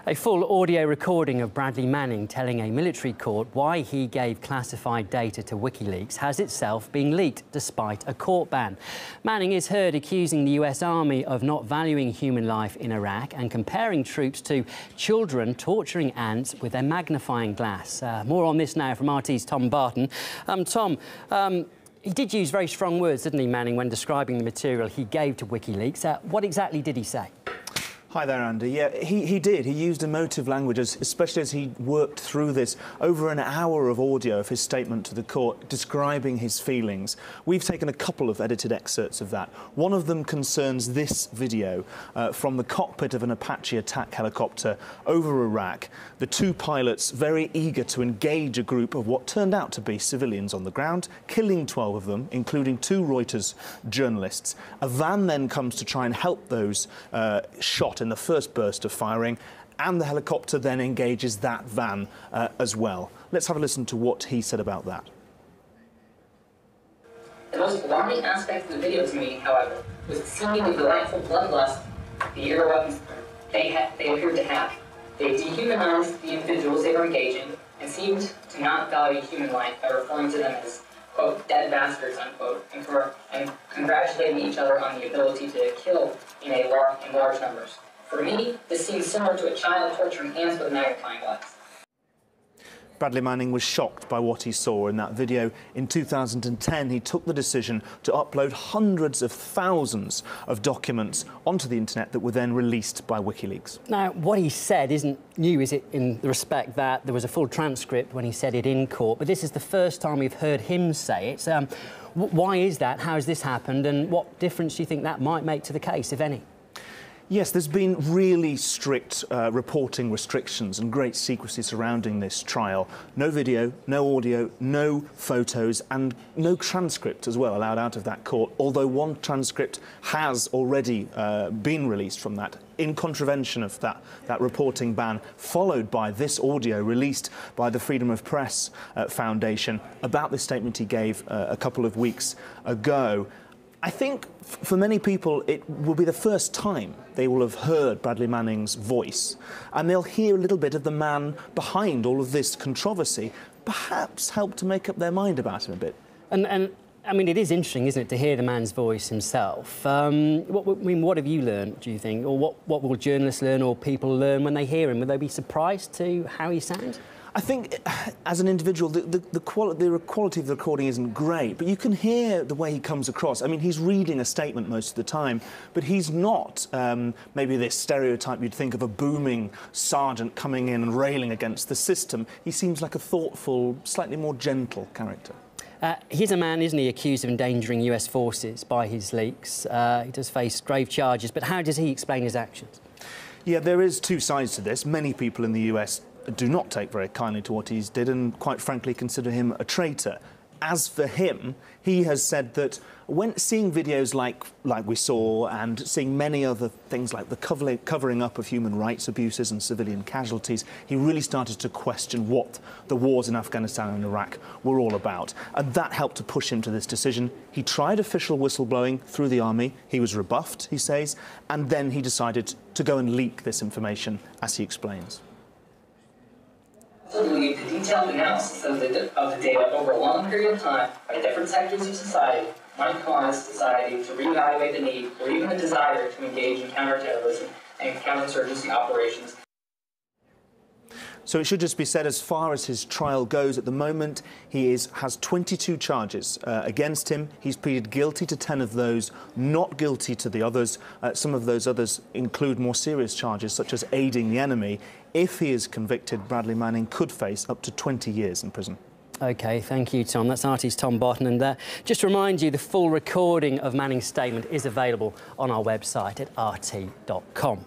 A full audio recording of Bradley Manning telling a military court why he gave classified data to WikiLeaks has itself been leaked despite a court ban. Manning is heard accusing the US Army of not valuing human life in Iraq and comparing troops to children torturing ants with a magnifying glass. More on this now from RT's Tom Barton. Tom, he did use very strong words, didn't he, Manning, when describing the material he gave to WikiLeaks. What exactly did he say? Hi there, Andy. Yeah, he did. He used emotive language, especially as he worked through this over an hour of audio of his statement to the court, describing his feelings. We've taken a couple of edited excerpts of that. One of them concerns this video from the cockpit of an Apache attack helicopter over Iraq. The two pilots very eager to engage a group of what turned out to be civilians on the ground, killing 12 of them, including 2 Reuters journalists. A van then comes to try and help those shot in the first burst of firing, and the helicopter then engages that van as well. Let's have a listen to what he said about that. The most alarming aspect of the video to me, however, was the seemingly delightful bloodlust the air weapons they appeared to have. They dehumanized the individuals they were engaging and seemed to not value human life by referring to them as, quote, dead bastards, unquote, and congratulating each other on the ability to kill in large numbers. For me, this seems similar to a child torturing ants with a magnifying glass. Bradley Manning was shocked by what he saw in that video. In 2010, he took the decision to upload hundreds of thousands of documents onto the internet that were then released by WikiLeaks. Now, what he said isn't new, is it, in the respect that there was a full transcript when he said it in court, but this is the first time we've heard him say it. Why is that? How has this happened? And what difference do you think that might make to the case, if any? Yes, there's been really strict reporting restrictions and great secrecy surrounding this trial. No video, no audio, no photos and no transcript as well allowed out of that court, although one transcript has already been released from that in contravention of that reporting ban, followed by this audio released by the Freedom of Press Foundation about the statement he gave a couple of weeks ago. I think for many people it will be the first time they will have heard Bradley Manning's voice, and they'll hear a little bit of the man behind all of this controversy, perhaps help to make up their mind about him a bit. And I mean, it is interesting, isn't it, to hear the man's voice himself. What have you learned, do you think, or what will journalists learn or people learn when they hear him? Will they be surprised to how he sounds? I think, as an individual, the quality of the recording isn't great, but you can hear the way he comes across. I mean, he's reading a statement most of the time, but he's not maybe this stereotype you'd think of a booming sergeant coming in and railing against the system. He seems like a thoughtful, slightly more gentle character. He's a man, isn't he, accused of endangering US forces by his leaks. He does face grave charges, but how does he explain his actions? Yeah, there is two sides to this. Many people in the US do not take very kindly to what he's did and, quite frankly, consider him a traitor. As for him, he has said that when seeing videos like we saw and seeing many other things like the covering up of human rights abuses and civilian casualties, he really started to question what the wars in Afghanistan and Iraq were all about. And that helped to push him to this decision. He tried official whistleblowing through the army. He was rebuffed, he says, and then he decided to go and leak this information, as he explains. The detailed analysis of the data over a long period of time by different sectors of society might cause society to reevaluate the need or even the desire to engage in counterterrorism and counterinsurgency operations. So it should just be said, as far as his trial goes at the moment, he has 22 charges against him. He's pleaded guilty to 10 of those, not guilty to the others. Some of those others include more serious charges, such as aiding the enemy. If he is convicted, Bradley Manning could face up to 20 years in prison. OK, thank you, Tom. That's RT's Tom Barton. And just to remind you, the full recording of Manning's statement is available on our website at rt.com.